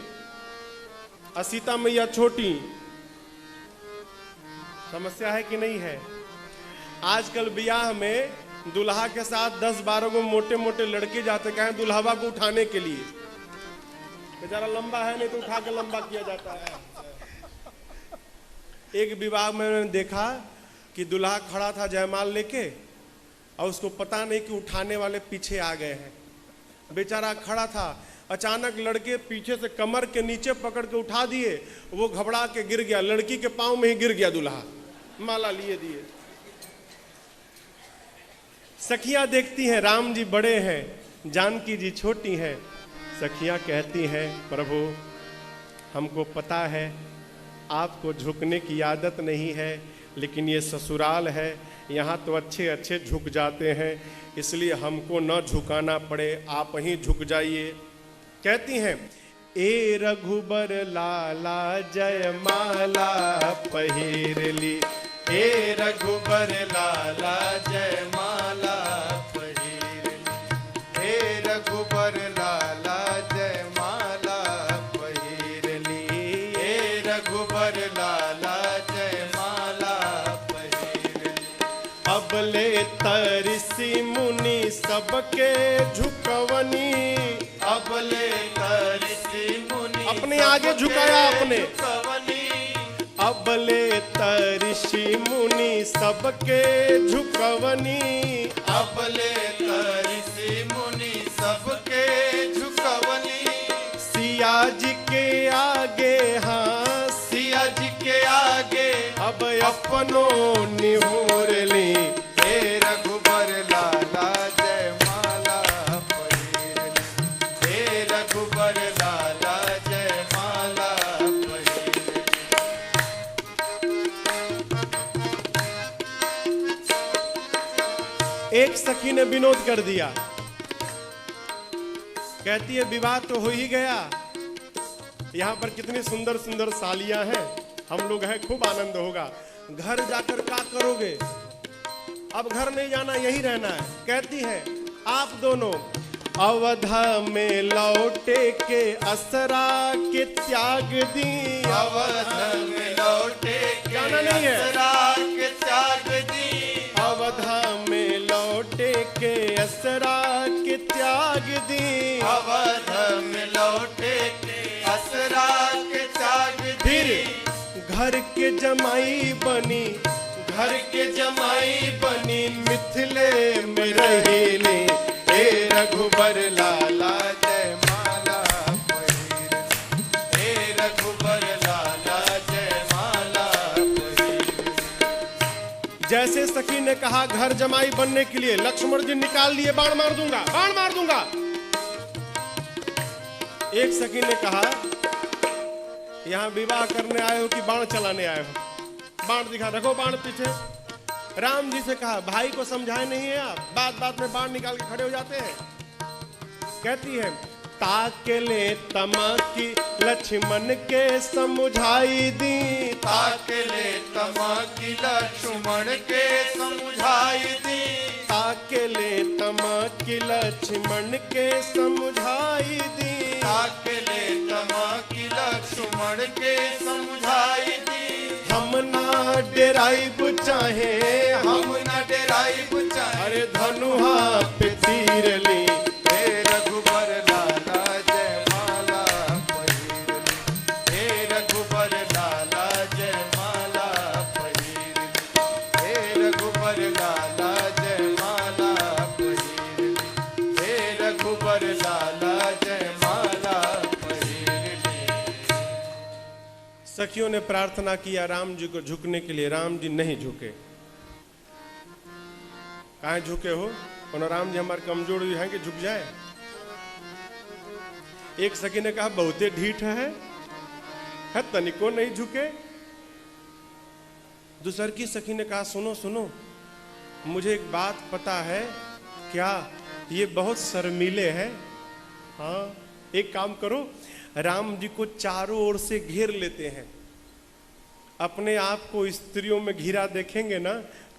और सीता मैया छोटी। समस्या है कि नहीं है? आजकल ब्याह में दुल्हा के साथ 10-12 को मोटे मोटे लड़के जाते कहें दुल्हवा को उठाने के लिए। बेचारा लंबा है नहीं तो उठा के लंबा किया जाता है। एक विवाह में मैंने देखा कि दुल्हा खड़ा था जयमाल लेके और उसको पता नहीं कि उठाने वाले पीछे आ गए हैं। बेचारा खड़ा था, अचानक लड़के पीछे से कमर के नीचे पकड़ के उठा दिए, वो घबरा के गिर गया, लड़की के पांव में ही गिर गया दुल्हा, माला लिए दिए। सखियां देखती हैं राम जी बड़े हैं, जानकी जी छोटी हैं। सखियां कहती हैं प्रभु हमको पता है आपको झुकने की आदत नहीं है, लेकिन ये ससुराल है, यहाँ तो अच्छे अच्छे झुक जाते हैं, इसलिए हमको न झुकाना पड़े, आप ही झुक जाइए। कहती हैं ए रघुबर लाला जयमाला पहिर ली, हे रघुबर लाला जयमाला पहिर ली, हे रघुबर लाला जयमाला पहिर ली, हे रघुबर लाला जयमाला पहिर ली। अबले तरसी मुनि सबके झुकवनी, अबले तरसी मुनि अपने आगे झुकाया आपने। झुकवनी, अबले तरसी मुनि सबके झुकवनी, अबले तरसी मुनि सबके झुकवनी। सिया जी के आगे, हाँ सिया जी के आगे अब अपनों निहोर ली। हे रघुबर लाला जयमाला पहिर ली, हे रघुबर लाला जयमाला पहिर ली। एक सखी ने विनोद कर दिया, कहती है विवाह तो हो ही गया, यहाँ पर कितनी सुंदर सुंदर सालियां हैं, हम लोग हैं, खूब आनंद होगा, घर जाकर क्या करोगे? अब घर नहीं जाना, यहीं रहना है। कहती है आप दोनों अवधा में लौटे के असरा के त्याग दी, अवध में लौटे के जाना नहीं है। असरा के त्याग दी, अवधा में असरा के त्याग दी, अवध में लौटे के असरा के त्याग दी। फिर घर के जमाई बनी, घर के जमाई बनी, मिथिले में रहीले, हे रघुबर लाला जय माला पहिर, हे रघुबर लाला जय माला पहिर। जैसे सखी ने कहा घर जमाई बनने के लिए, लक्ष्मण जी निकाल लिए, बाण मार दूंगा, बाण मार दूंगा। एक सखी ने कहा यहां विवाह करने आए हो कि बाण चलाने आए हो? बाण दिखा, रखो बाण पीछे। राम जी से कहा भाई को समझाए नहीं है आप, बात बात में बाण निकाल के खड़े हो जाते हैं। कहती है ताकले तमकी लक्ष्मण के समझाई दी, ताकले तमकी लक्ष्मण के समझाई दी, ताकले तमकी लक्ष्मण के समझाई दी, ताकले तमकी लक्ष्मण के समझाई दी। हम ना डेराइब चाहे, हम न डेराइब चाहे, अरे धनुहा पे तीर ली, हे रघुबर लाला जय माला पहिर, हे रघुबर लाला जय माला पहिर, हे रघुबर लाला जय माला पहिर, हे रघुबर लाला जय माला पहिर। सखियों ने प्रार्थना किया राम जी को झुकने के लिए, राम जी नहीं झुके। काहे झुके हो? और राम जी हमारे कमजोर हैं कि झुक जाए? एक सखी ने कहा बहुते ढीठ है तनिको नहीं झुके। दूसर की सखी ने कहा सुनो सुनो, मुझे एक बात पता है, क्या? ये बहुत शर्मीले हैं। हाँ, एक काम करो, राम जी को चारों ओर से घेर लेते हैं, अपने आप को स्त्रियों में घिरा देखेंगे ना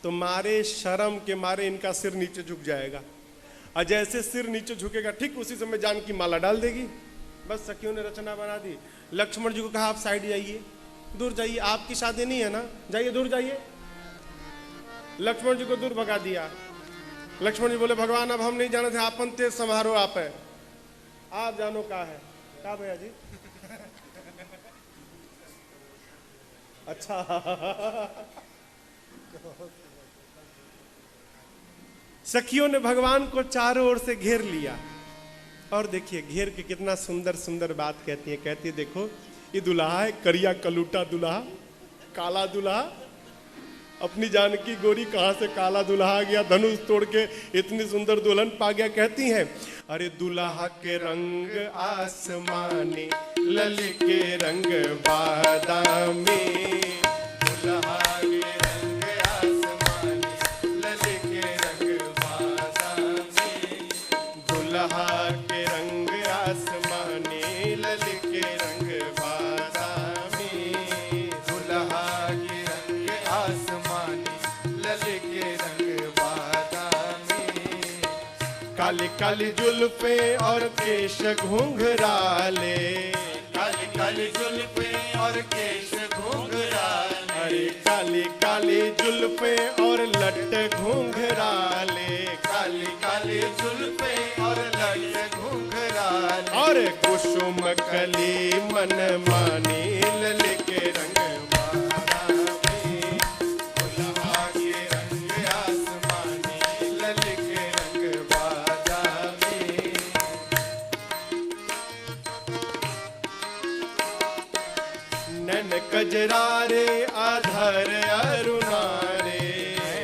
तो मारे शर्म के मारे इनका सिर नीचे झुक जाएगा, और जैसे सिर नीचे झुकेगा ठीक उसी समय जान की माला डाल देगी। बस सखियों ने रचना बना दी। लक्ष्मण जी को कहा आप साइड जाइए, दूर जाइए, आपकी शादी नहीं है ना, जाइए दूर जाइए। लक्ष्मण जी को दूर भगा दिया। लक्ष्मण जी बोले भगवान अब हम नहीं जाने थे, आपन तेज समारोह आप है, आप जानो का है का भैया जी। अच्छा सखियों ने भगवान को चारों ओर से घेर लिया, और देखिए घेर के कितना सुंदर सुंदर बात कहती है। कहती है देखो ये दुल्हा है, करिया कलूटा दुल्हा, काला दुल्हा, अपनी जानकी गोरी कहां से काला दुल्हा आ गया, धनुष तोड़ के इतनी सुंदर दुल्हन पा गया। कहती है अरे दुल्हा के रंग आसमानी, लल के रंग बादामी, दुल्हा के रंग आसमानी, लल के रंग बादामी, दुल्हा के रंग आसमानी, लल के रंग बादामी, दुल्हा के रंग आसमानी, लल के रंग बादामी, काली काली जुल्फे और केश घुंघराले, काली काली जुल्फे और केश घुंघराले, अरे काली काली जुल्फे और लट घुंघराले, काली काली जुल्फे और लट घुंघराले, और कुसुम कली मन मानी, लल के रंग बादामी, दुल्हा के रंग आसमानी, लल के रंग बादामी, नैन कजरारे आधर अरुणारे,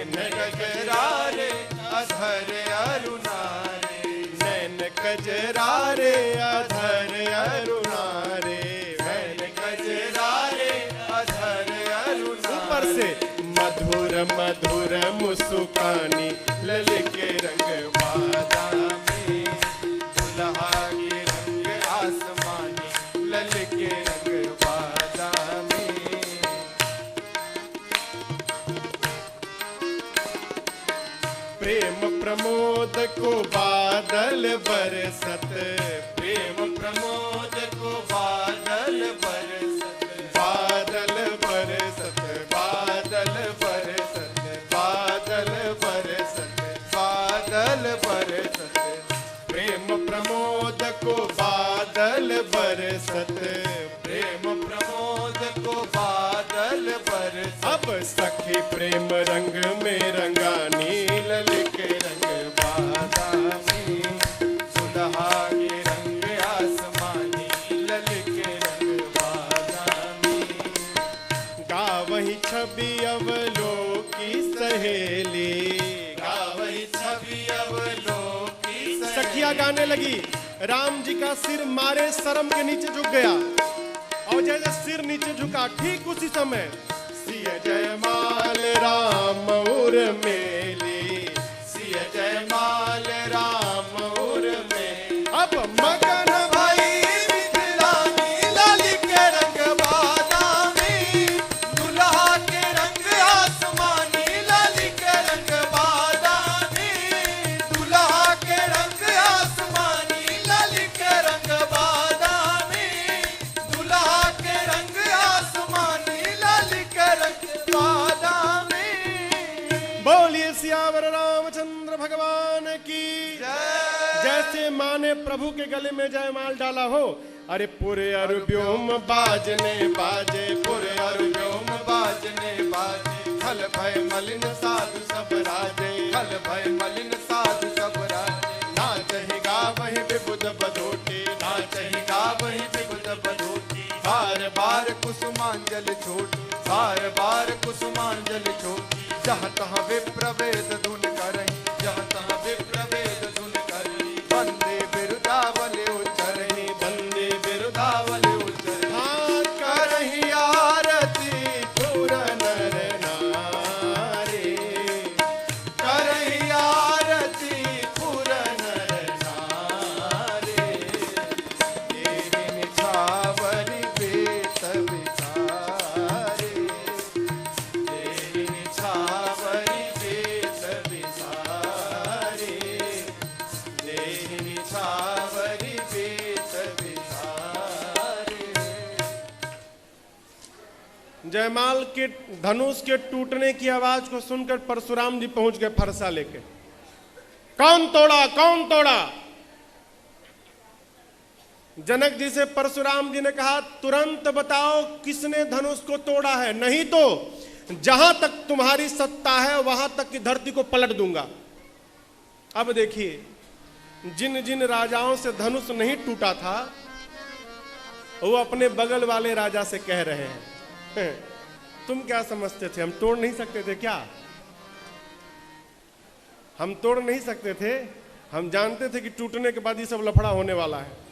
नैन कजरारे अधर अरुणारे, नैन कजरारे अधर अरुणारे, नैन कजरारे अधर अरुणारे, ऊपर से मधुर मधुर मुस्कानी, लल के रंग बादामी, दुल्हा के रंग आसमानी, लल के रंग बादामी, प्रेम प्रमोद को बादल बरसत, प्रेम प्रमोद को बादल बरसत, बादल बरसत, बादल बरसत, बादल बरसत, बादल बरसत, प्रमोद को बादल बरसत, प्रेम प्रमोद को बादल बरसत। अब सखी प्रेम रंग में रंगानी, ललित रंग बादामी, दुल्हा के रंग आसमानी, ललित रंग बादामी। गावही छवि अवलोकी सहेली, गावही छवि अवलोकी सखिया गाने लगी। राम जी का सिर मारे शर्म के नीचे झुक गया, और जैसे सिर नीचे झुका ठीक उसी समय सिय जयमाल राम उर मेली, सिय जयमाल राम उर में। अब मगन भाई मिथिलानी, ललित रंग बादामी, दुल्हा के रंग आसमानी, ललित रंग बादामी, दुल्हा के रंग आसमानी, ललित रंग बादामी, दुल्हा के रंग आसमानी, ललित रंग बादामी। बोलिए सियावर रामचंद्र भगवान की। जय। जैसे माँ ने प्रभु के गले में जयमाल डाला हो, अरे पूरे अरब्योम बाजने बाजे, पुरे और व्योम बाजने बाजे, खल भय मलिन साधु सब राजे, खल भय मलिन साधु सब राजे। नाचहि गावहि विबुध बधोटी, नाचहि गावहि विबुध बधोटी। बार बार कुसुमांजलि छोटी, बार बार कुसुमांजलि छोटी। जहाँ तहाँ विप्र वेद धुन करहि, जहाँ तहाँ विप्र वेद धुन करहि। वंदे बिरुदावली उच्चरहि, वंदे बिरुदावली उच्चरहि। हाँ करहि आरती पुर नर नारी, करहि आरती पुर नर नारी। देहि निछावरि बेत बिसारे, देहि निछावरि बेत बिसारे, देहि निछावरि बेत बिसारे। जयमाल के धनुष के टूटने की आवाज को सुनकर परशुराम जी पहुंच गए फरसा लेके। कौन तोड़ा, कौन तोड़ा? जनक जी से परशुराम जी ने कहा, तुरंत बताओ किसने धनुष को तोड़ा है, नहीं तो जहां तक तुम्हारी सत्ता है वहां तक की धरती को पलट दूंगा। अब देखिए, जिन जिन राजाओं से धनुष नहीं टूटा था, वो अपने बगल वाले राजा से कह रहे हैं, तुम क्या समझते थे हम तोड़ नहीं सकते थे क्या? हम तोड़ नहीं सकते थे, हम जानते थे कि टूटने के बाद ये सब लफड़ा होने वाला है।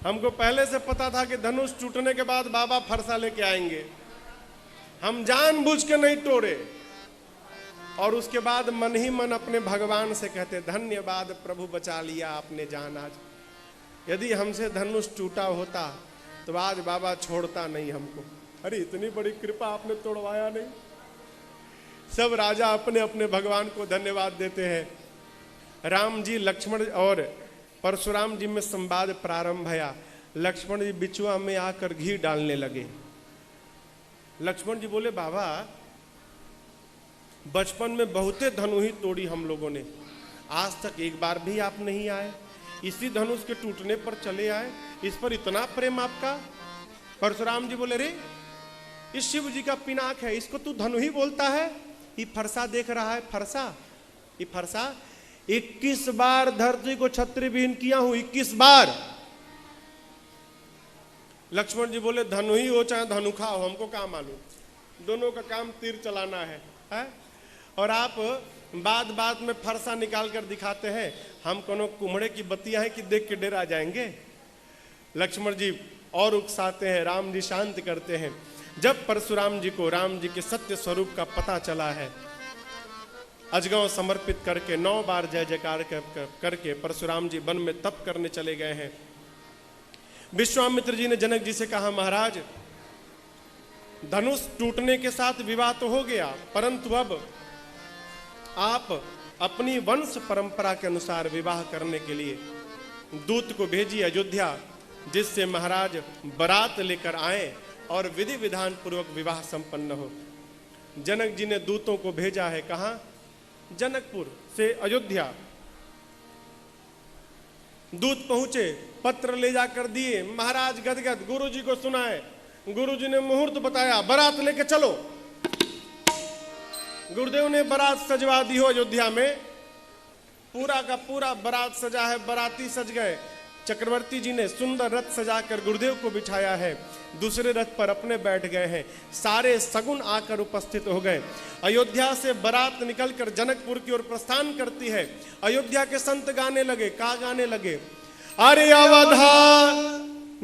हमको पहले से पता था कि धनुष टूटने के बाद बाबा फरसा लेके आएंगे, हम जानबूझ के नहीं तोड़े। और उसके बाद मन ही मन अपने भगवान से कहते, धन्यवाद प्रभु, बचा लिया आपने जान आज। यदि हमसे धनुष टूटा होता तो आज बाबा छोड़ता नहीं हमको। अरे इतनी बड़ी कृपा आपने तोड़वाया नहीं। सब राजा अपने अपने भगवान को धन्यवाद देते हैं। राम जी, लक्ष्मण और परशुराम जी में संवाद प्रारंभ भया। लक्ष्मण जी बिचुआ में आकर घी डालने लगे। लक्ष्मण जी बोले, बाबा बचपन में बहुते धनु ही तोड़ी हम लोगों ने, आज तक एक बार भी आप नहीं आए, इसी धनुष के टूटने पर चले आए, इस पर इतना प्रेम आपका। परशुराम जी बोले, रे ये शिव जी का पिनाक है, इसको तू धनु ही बोलता है? ये फरसा देख रहा है, फरसा, ये फरसा 21 बार धरती को छत्र विहीन किया हूं, 21 बार। लक्ष्मण जी बोले, धनु ही हो चाहे धनुखा हो, हमको क्या मालूम, दोनों का काम तीर चलाना है? और आप बात बात में फरसा निकाल कर दिखाते हैं, हम कोनो कुम्हड़े की बत्तियां हैं कि देख के डरा जाएंगे। लक्ष्मण जी और उकसाते हैं, राम जी शांत करते हैं। जब परशुराम जी को राम जी के सत्य स्वरूप का पता चला है, अजगौ समर्पित करके 9 बार जय जयकार करके परशुराम जी वन में तप करने चले गए हैं। विश्वामित्र जी ने जनक जी से कहा, महाराज धनुष टूटने के साथ विवाह तो हो गया, परंतु अब आप अपनी वंश परंपरा के अनुसार विवाह करने के लिए दूत को भेजिए अयोध्या, जिससे महाराज बारात लेकर आए और विधि विधान पूर्वक विवाह संपन्न हो। जनक जी ने दूतों को भेजा है, कहा जनकपुर से अयोध्या दूत पहुंचे, पत्र ले जाकर दिए, महाराज गदगद गुरुजी को सुनाए। गुरुजी ने मुहूर्त बताया, बारात लेके चलो। गुरुदेव ने बारात सजवा दी हो अयोध्या में, पूरा का पूरा बारात सजा है, बाराती सज गए। चक्रवर्ती जी ने सुंदर रथ सजाकर गुरुदेव को बिठाया है, दूसरे रथ पर अपने बैठ गए हैं। सारे सगुन आकर उपस्थित हो गए। अयोध्या से बारात निकलकर जनकपुर की ओर प्रस्थान करती है। अयोध्या के संत गाने लगे, का गाने लगे, अरे अवधा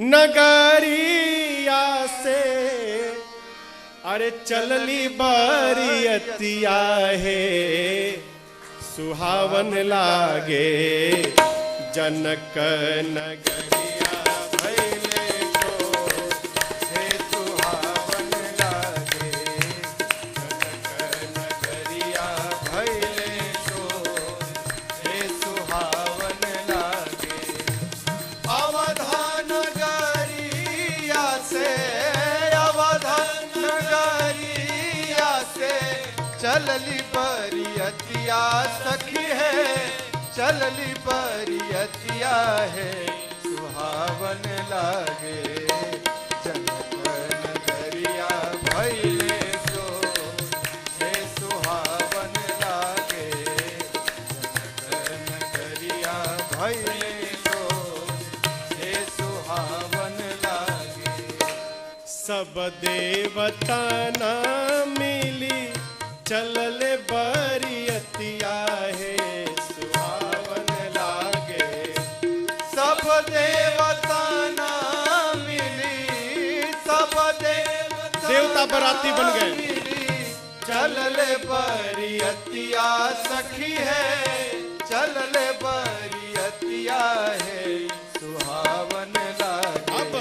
नगरिया से अरे चलली बरियतिया है, सुहावन लागे जनक नगरिया भैले को, हे सुहावन लागे जनक नगरिया भैले को, हे सुहावन लागे। अवधा नगरिया से, अवधा नगरिया से चलली बरियतिया सखी है, चलली बरियतिया है, सुहावन लागे जनक नगरिया भैले सो, हे सुहावन लागे जनक नगरिया भैले सो, हे सुहावन लागे। सब देवता ना मिली चलले बरियतिया है, सुहावन लागे। सब देवता ना मिली, सब देवता बराती बन गए। चलले बरियतिया सखी है, चलले बरियतिया है, सुहावन लागे। अब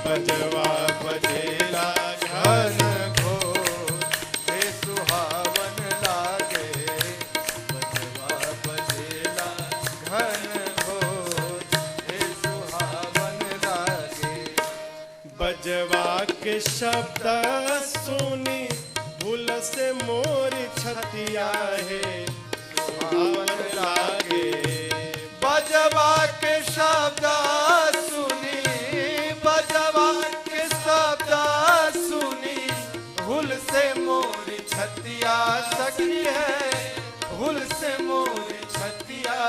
बजवा बजेला घन बजवा के शब्द सुनी भूल से मोरी छतिया है, सुहावन लागे। बजवा के शब्द सुनी, बजवा के शब्द सुनी भूल से मोरी छतिया सखी है, भूल से मोरी छतिया